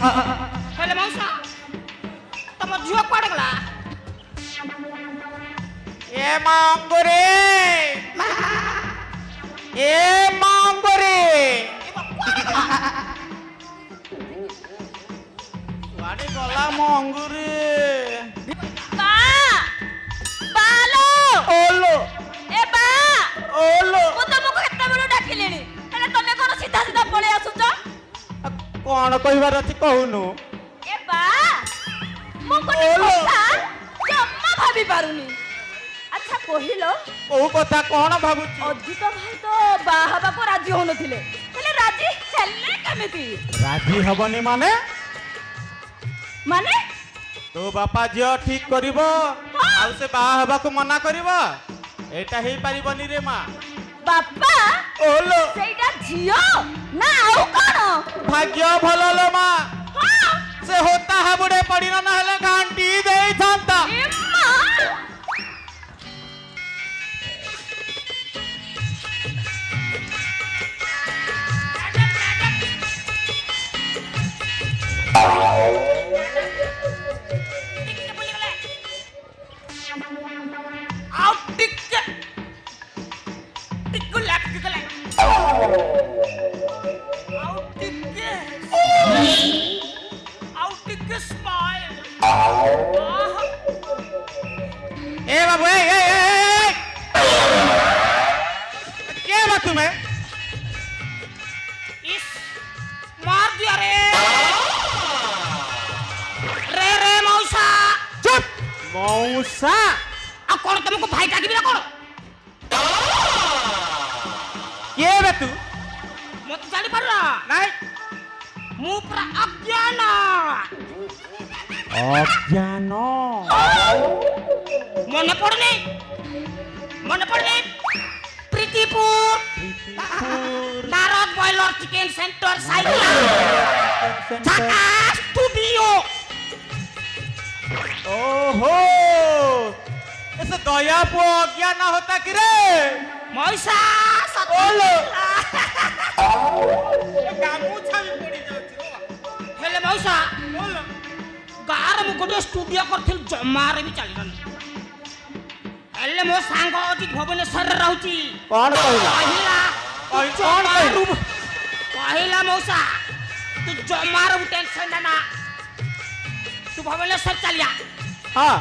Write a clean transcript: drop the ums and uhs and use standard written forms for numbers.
हेले मौसा तुम झियो कुआडे गला ए मांगरे ए मांगरे कुआडे गला मांगरे बा बालो ओलो ए बा ओलो मु तुमको केते बेलु डाकिलेनी हेले तमे कोन सीधा सीधा पळे आसुच कौन कहबार अछि कहूनु ए बा मु कोन କଥା जम्मा भाबी पारुनी अच्छा कहिलो ओ कथा कौन भाबुची अजित भाई तो बाहाबा को राजी होनथिले हेले राजी हेले केमिति राजी हबनी माने तो बापा झियो ठीक करिवो आ से बाहा हबा को मना करिवो एटा हेई पारिबनी रे मां बापा ओलो सेटा झियो ना आउ कोन भाग्य भलो लो मां हां से होता हाबुडे पड़ी न हेले घंटी देई थांता ए मां ए बाबू ए क्या बात तुम्हें इस मार दिया रे रे रे मौसा चुप मौसा आ कौन तुमको भाई डाकिबी ना कौन के बे तू मत जानी पारुना नहीं मु पूरा अज्ञान मने पड़ने Pritipur Narad boiler chicken centre cycle झाका स्टूडियो ओहो ऐसे दया पो अज्ञान ना होता कि रे मौसा ओलो सत गामू छावी पड़ी जाउची रो हेले मौसा ओलो गार मु गोटे स्टूडियो करथिल जमारे भी चलिरन हेले मो सांग अजित भुवनेश्वर रे रहउची कौन कहला कहिला कौन कहिला मौसा तू जमार टेंशन ना तू भुवनेश्वर चलिया हां